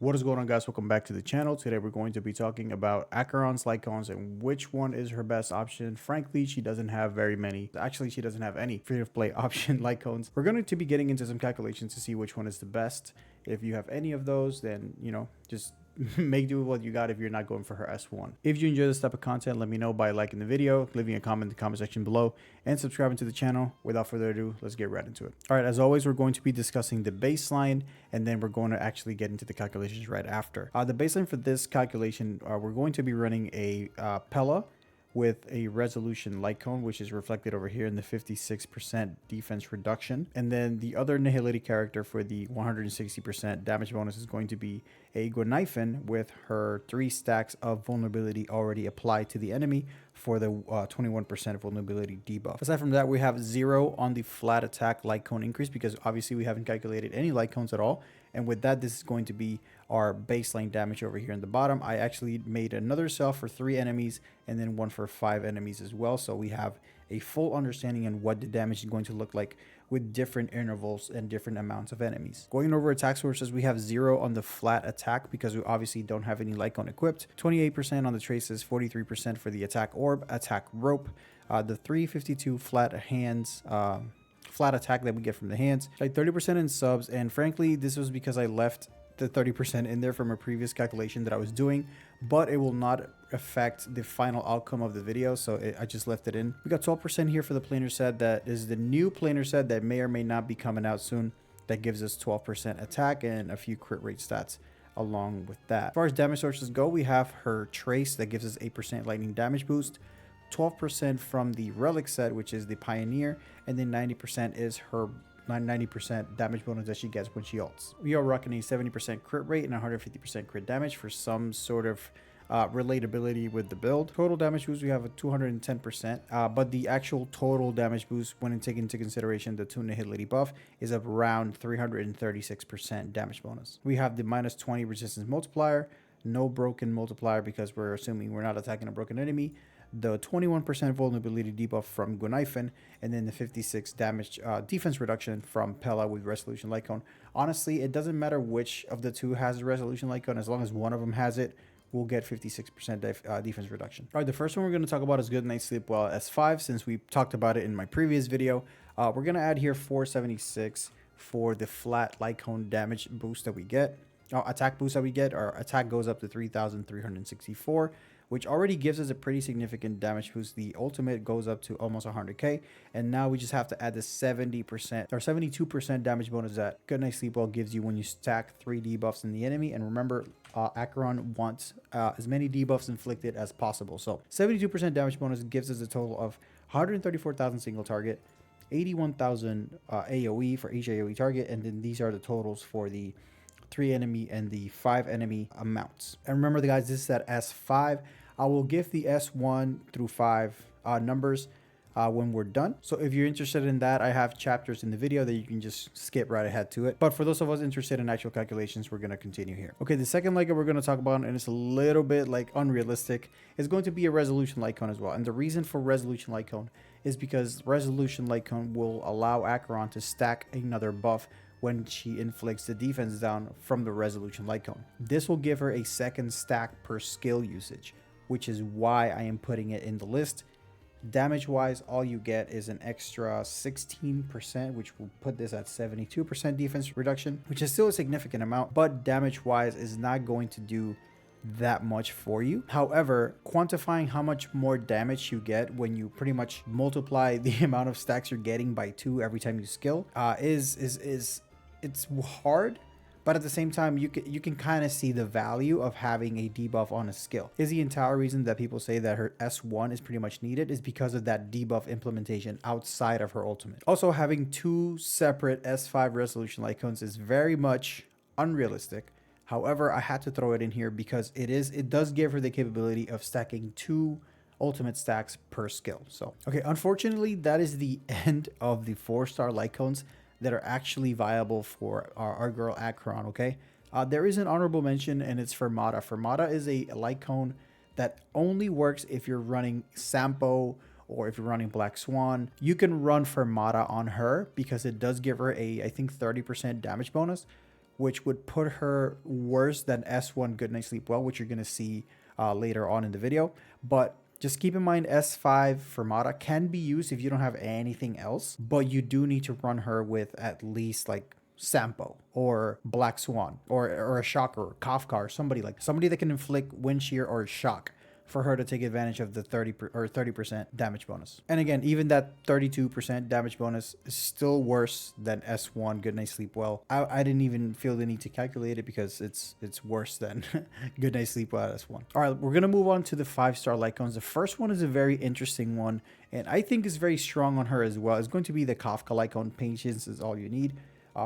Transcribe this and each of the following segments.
What is going on, guys? Welcome back to the channel. Today we're going to be talking about Acheron's light cones and which one is her best option. Frankly, she doesn't have very many. Actually, she doesn't have any free-to-play option light cones. We're going to be getting into some calculations to see which one is the best. If you have any of those, then, just make do with what you got if you're not going for her S1. If you enjoy this type of content, let me know by liking the video, leaving a comment in the comment section below, and subscribing to the channel. Without further ado, let's get right into it. All right, as always, we're going to be discussing the baseline, and then we're going to actually get into the calculations right after. The baseline for this calculation, we're going to be running a Pella with a resolution light cone, which is reflected over here in the 56% defense reduction. And then the other nihility character for the 160% damage bonus is going to be a Gwenaifen with her 3 stacks of vulnerability already applied to the enemy for the 21% vulnerability debuff. Aside from that, we have 0 on the flat attack light cone increase because obviously we haven't calculated any light cones at all. And with that, this is going to be our baseline damage over here in the bottom. I actually made another cell for 3 enemies and then one for 5 enemies as well. So we have a full understanding on what the damage is going to look like with different intervals and different amounts of enemies. Going over attack sources, we have 0 on the flat attack because we obviously don't have any light cone equipped. 28% on the traces, 43% for the attack orb, attack rope, the 352 flat hands, flat attack that we get from the hands, like 30% in subs. And frankly, this was because I left the 30% in there from a previous calculation that I was doing, but it will not affect the final outcome of the video, so I just left it in. We got 12% here for the planar set. That is the new planar set that may or may not be coming out soon. That gives us 12% attack and a few crit rate stats along with that. As far as damage sources go, we have her trace that gives us 8% lightning damage boost, 12% from the relic set, which is the pioneer, and then 90% is her 90% damage bonus that she gets when she ults. We are rocking a 70% crit rate and 150% crit damage for some sort of relatability with the build. Total damage boost, we have a 210%, but the actual total damage boost, when taking into consideration the 2 nihility buff, is around 336% damage bonus. We have the minus 20 resistance multiplier, no broken multiplier because we're assuming we're not attacking a broken enemy, the 21% vulnerability debuff from Gwenaifen, and then the 56 damage defense reduction from Pella with resolution light cone. Honestly, it doesn't matter which of the two has the resolution light cone, as long as one of them has it, we'll get 56% defense reduction. All right, the first one we're going to talk about is Good Night Sleep Well S5, since we talked about it in my previous video. We're going to add here 476 for the flat light cone damage boost that we get. Attack boost that we get. Our attack goes up to 3,364, which already gives us a pretty significant damage boost. The ultimate goes up to almost 100k, and now we just have to add the 70% or 72% damage bonus that Good Night Sleep Well gives you when you stack 3 debuffs in the enemy. And remember, Acheron wants as many debuffs inflicted as possible. So 72% damage bonus gives us a total of 134,000 single target, 81,000 AoE for each AoE target, and then these are the totals for the 3 enemy and the 5 enemy amounts. And remember, guys, this is at S5. I will give the S1 through 5 numbers when we're done. So if you're interested in that, I have chapters in the video that you can just skip right ahead to it. But for those of us interested in actual calculations, we're going to continue here. Okay, the second light cone we're going to talk about, and it's a little bit like unrealistic, is going to be a resolution light cone as well. And the reason for resolution light cone is because resolution light cone will allow Acheron to stack another buff when she inflicts the defense down from the resolution light cone. This will give her a second stack per skill usage, which is why I am putting it in the list. Damage wise, all you get is an extra 16%, which will put this at 72% defense reduction, which is still a significant amount, but damage wise is not going to do that much for you. However, quantifying how much more damage you get when you pretty much multiply the amount of stacks you're getting by 2 every time you skill it's hard, but at the same time, you can kind of see the value of having a debuff on a skill. Is the entire reason that people say that her S1 is pretty much needed is because of that debuff implementation outside of her ultimate. Also, having 2 separate S5 resolution light cones is very much unrealistic. However, I had to throw it in here because it does give her the capability of stacking 2 ultimate stacks per skill. So, okay, unfortunately, that is the end of the 4-star light cones that are actually viable for our girl Acheron, okay? There is an honorable mention, and it's Fermata. Fermata is a light cone that only works if you're running Sampo or if you're running Black Swan. You can run Fermata on her because it does give her a, I think, 30% damage bonus, which would put her worse than S1 Good Night Sleep Well, which you're going to see later on in the video. But just keep in mind, S5 Fermata can be used if you don't have anything else, but you do need to run her with at least like Sampo or Black Swan or a Shocker or Kafka or somebody that can inflict wind shear or shock for her to take advantage of the 30% damage bonus. And again, even that 32% damage bonus is still worse than S1 Good Night Sleep Well. I didn't even feel the need to calculate it because it's worse than Good Night Sleep Well at S1. All right, we're gonna move on to the 5-star Lycons. The first one is a very interesting one, and I think is very strong on her as well. It's going to be the Kafka Lycon. Patience is all you need.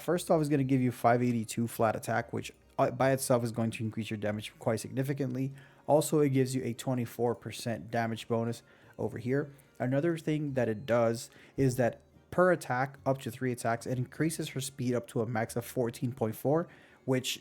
First off, is going to give you 582 flat attack, which by itself is going to increase your damage quite significantly. Also, it gives you a 24% damage bonus over here. Another thing that it does is that per attack, up to 3 attacks, it increases her speed up to a max of 14.4, which,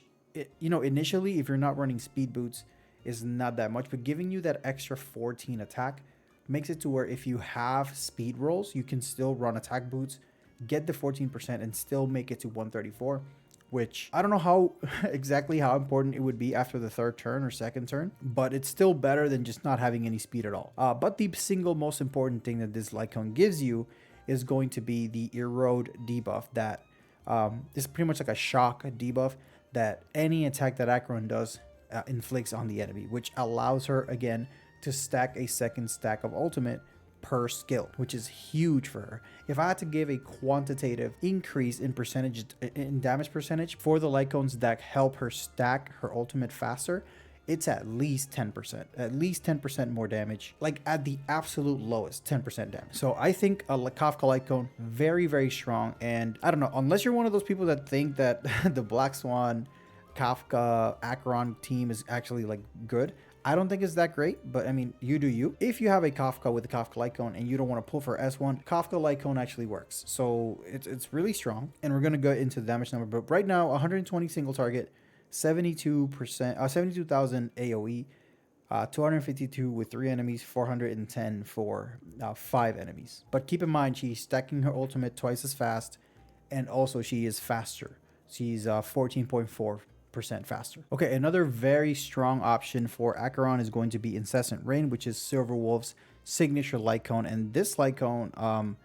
initially, if you're not running speed boots, is not that much. But giving you that extra 14 attack makes it to where if you have speed rolls, you can still run attack boots, get the 14%, and still make it to 134. Which I don't know how exactly how important it would be after the 3rd turn or 2nd turn, but it's still better than just not having any speed at all. But the single most important thing that this Lycon gives you is going to be the erode debuff that is pretty much like a shock debuff that any attack that Acheron does inflicts on the enemy, which allows her again to stack a 2nd stack of ultimate per skill, which is huge for her. If I had to give a quantitative increase in percentage, in damage percentage for the Lycons that help her stack her ultimate faster, it's at least 10% more damage, like at the absolute lowest 10% damage. So I think a Kafka Lycon very, very strong. And I don't know, unless you're one of those people that think that the Black Swan Kafka Acheron team is actually like good, I don't think it's that great, but I mean, you do you. If you have a Kafka with a Kafka Lycon and you don't want to pull for S1, Kafka Lycon actually works. So it's really strong. And we're going to go into the damage number. But right now, 120 single target, 72,000 AoE, 252 with 3 enemies, 410 for 5 enemies. But keep in mind, she's stacking her ultimate twice as fast, and also she is faster. She's 14.4% faster. Okay, another very strong option for Acheron is going to be Incessant Rain, which is Silverwolf's signature Lycon. And this Lycon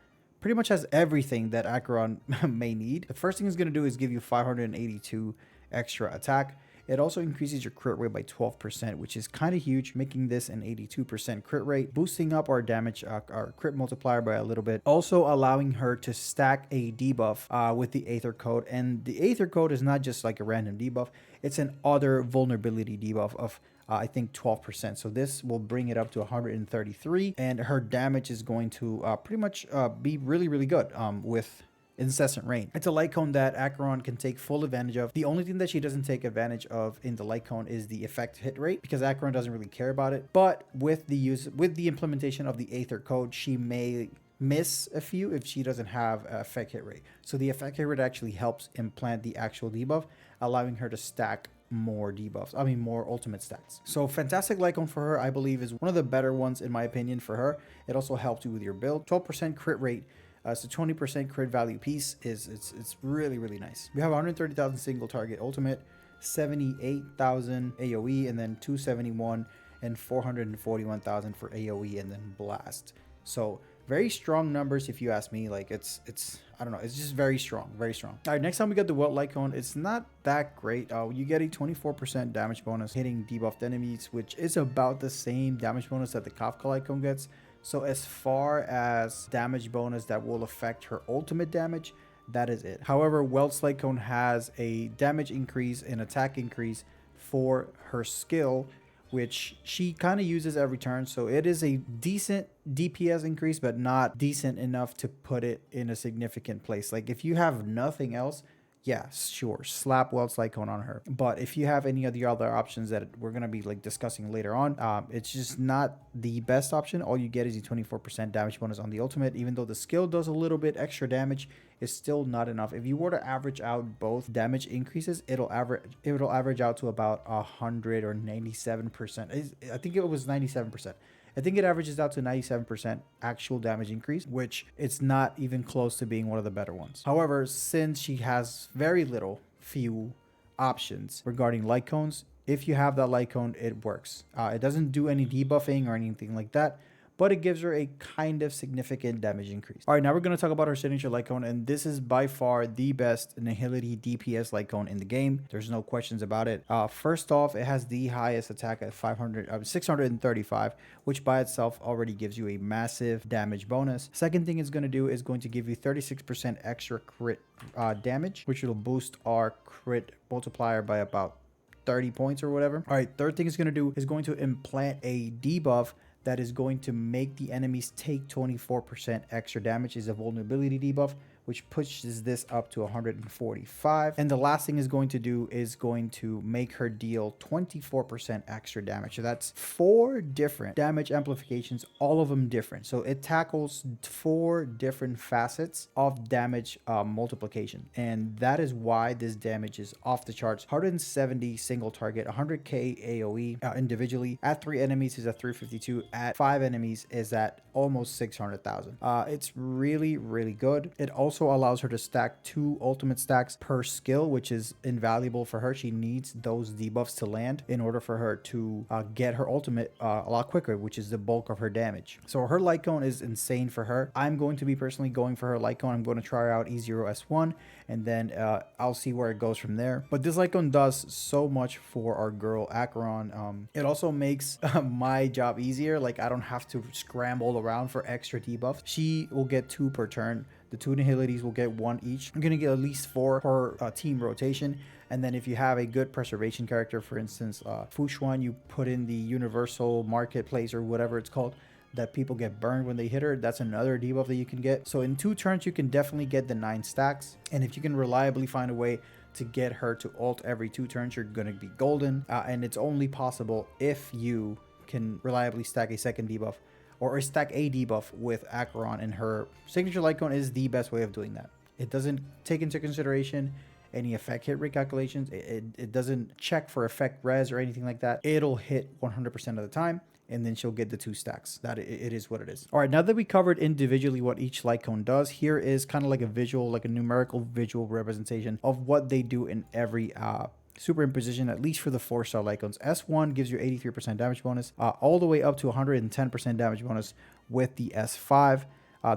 pretty much has everything that Acheron may need. The first thing it's going to do is give you 582 extra attack. It also increases your crit rate by 12%, which is kind of huge, making this an 82% crit rate, boosting up our damage, our crit multiplier by a little bit. Also allowing her to stack a debuff with the Aether Code. And the Aether Code is not just like a random debuff. It's an other vulnerability debuff of I think 12%. So this will bring it up to 133. And her damage is going to pretty much be really, really good with Incessant Rain. It's a Lycon that Acheron can take full advantage of. The only thing that she doesn't take advantage of in the Lycon is the effect hit rate, because Acheron doesn't really care about it. But with the implementation of the Aether Code, she may miss a few if she doesn't have effect hit rate. So the effect hit rate actually helps implant the actual debuff, allowing her to stack more debuffs, more ultimate stacks. So fantastic Lycon for her, I believe, is one of the better ones in my opinion for her. It also helps you with your build. 12% crit rate. So 20% crit value piece it's really, really nice. We have 130,000 single target ultimate, 78,000 AoE, and then 271 and 441,000 for AoE and then blast. So very strong numbers if you ask me. Like it's I don't know, it's just very strong, very strong. All right, next time we got the Welt Lycon. It's not that great. You get a 24% damage bonus hitting debuffed enemies, which is about the same damage bonus that the Kafka Lycon gets. So as far as damage bonus that will affect her ultimate damage, that is it. However, Welt's Lycon has a damage increase and attack increase for her skill, which she kind of uses every turn. So it is a decent DPS increase, but not decent enough to put it in a significant place. Like if you have nothing else, yeah, sure, slap Welt's Lycon on her. But if you have any of the other options that we're going to be like discussing later on, it's just not the best option. All you get is a 24% damage bonus on the ultimate. Even though the skill does a little bit extra damage, it's still not enough. If you were to average out both damage increases, it'll average out to about 100 or 97%. I think it was 97%. I think it averages out to 97% actual damage increase, which it's not even close to being one of the better ones. However, since she has very few options regarding light cones. If you have that light cone, it works. It doesn't do any debuffing or anything like that, but it gives her a kind of significant damage increase. All right, now we're going to talk about her signature light cone, and this is by far the best Nihility DPS light cone in the game. There's no questions about it. First off, it has the highest attack at 635, which by itself already gives you a massive damage bonus. Second thing it's going to do is going to give you 36% extra crit damage, which will boost our crit multiplier by about 30 points or whatever. All right, third thing it's going to do is going to implant a debuff that is going to make the enemies take 24% extra damage. Is a vulnerability debuff, which pushes this up to 145. And the last thing is going to do is going to make her deal 24% extra damage. So that's 4 different damage amplifications, all of them different. So it tackles 4 different facets of damage multiplication. And that is why this damage is off the charts. 170 single target, 100k AoE individually. At 3 enemies is at 352. At 5 enemies is at almost 600,000. It's really, really good. It also allows her to stack 2 ultimate stacks per skill, which is invaluable for her. She needs those debuffs to land in order for her to get her ultimate a lot quicker, which is the bulk of her damage. So her light cone is insane for her. I'm going to be personally going for her light cone. I'm going to try her out E0S1, and then I'll see where it goes from there. But this light cone does so much for our girl Acheron. It also makes my job easier. Like, I don't have to scramble around for extra debuffs. She will get 2 per turn. The 2 Nihilities will get 1 each. I'm going to get at least 4 per team rotation. And then if you have a good preservation character, for instance, Fushuan, you put in the universal marketplace or whatever it's called, that people get burned when they hit her. That's another debuff that you can get. So in 2 turns, you can definitely get the 9 stacks. And if you can reliably find a way to get her to ult every 2 turns, you're going to be golden. And it's only possible if you can reliably stack a second debuff, or stack a debuff with Acheron, and her signature light cone is the best way of doing that. It doesn't take into consideration any effect hit rate calculations. It doesn't check for effect res or anything like that. It'll hit 100% of the time, and then she'll get the 2 stacks. That it is what it is. All right, now that we covered individually what each light cone does, here is kind of like a visual, like a numerical visual representation of what they do in every superimposition, at least for the 4-star light cones. S1 gives you 83% damage bonus, all the way up to 110% damage bonus with the S5.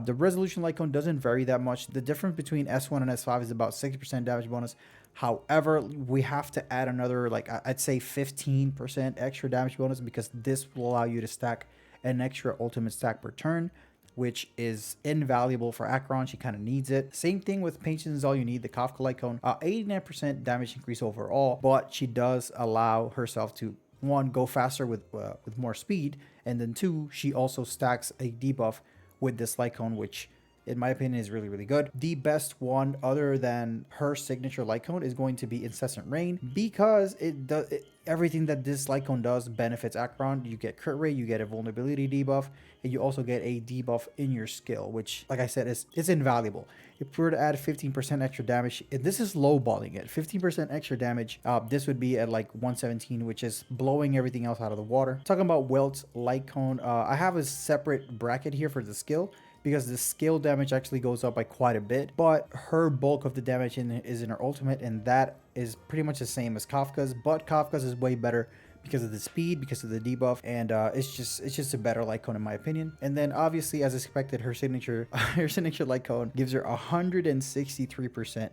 The resolution light cone doesn't vary that much. The difference between S1 and S5 is about 60% damage bonus. However, we have to add another, like, I'd say 15% extra damage bonus, because this will allow you to stack an extra ultimate stack per turn, which is invaluable for Acheron. She kind of needs it. Same thing with Patience is All You Need, the Kafka light cone. 89% damage increase overall, but she does allow herself to, 1, go faster with more speed, and then 2, she also stacks a debuff with this light cone, which in my opinion is really, really good. The best one other than her signature light cone is going to be Incessant Rain, because it does everything that this light cone does benefits Acheron. You get crit rate, you get a vulnerability debuff, and you also get a debuff in your skill, which, like I said, is invaluable. If we were to add 15% extra damage, and this is lowballing it, 15% extra damage, this would be at like 117, which is blowing everything else out of the water. Talking about Welt's light cone, I have a separate bracket here for the skill, because the skill damage actually goes up by quite a bit, but her bulk of the damage is in her ultimate, and that is pretty much the same as Kafka's, but Kafka's is way better because of the speed, because of the debuff, and it's just a better light cone in my opinion. And then obviously, as expected, her signature light cone gives her 163%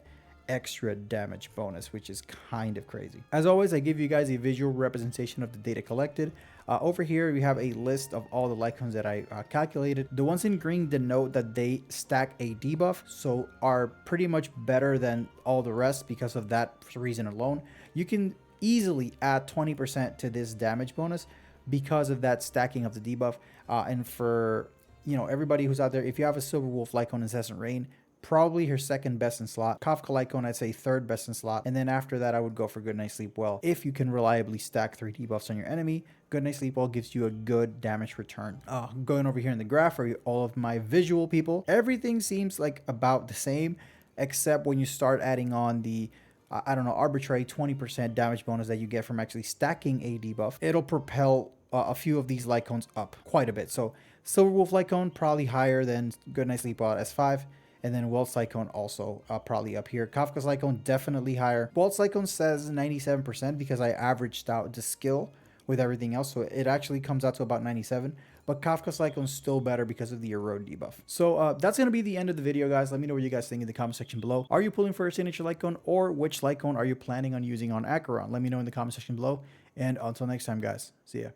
extra damage bonus, which is kind of crazy. As always, I give you guys a visual representation of the data collected. Over here we have a list of all the light cones that I calculated. The ones in green denote that they stack a debuff, so are pretty much better than all the rest because of that reason alone. You can easily add 20% to this damage bonus because of that stacking of the debuff. And for, you know, everybody who's out there, if you have a Silver Wolf light cone Incessant Rain, probably her second best in slot. Kafka light cone, I'd say third best in slot. And then after that, I would go for Good Night Sleep Well. If you can reliably stack 3 debuffs on your enemy, Good Night Sleep Well gives you a good damage return. Going over here in the graph for all of my visual people, everything seems like about the same, except when you start adding on the I don't know, arbitrary 20% damage bonus that you get from actually stacking a debuff. It'll propel a few of these light cones up quite a bit. So Silver Wolf light cone probably higher than Good Night Sleep Well at S5. And then Welt Cyclone also probably up here. Kafka Cyclone definitely higher. Welt Cyclone says 97% because I averaged out the skill with everything else, so it actually comes out to about 97. But Kafka Cyclone's still better because of the erode debuff. So that's going to be the end of the video, guys. Let me know what you guys think in the comment section below. Are you pulling for a signature light cone, or which light cone are you planning on using on Acheron? Let me know in the comment section below. And until next time, guys, see ya.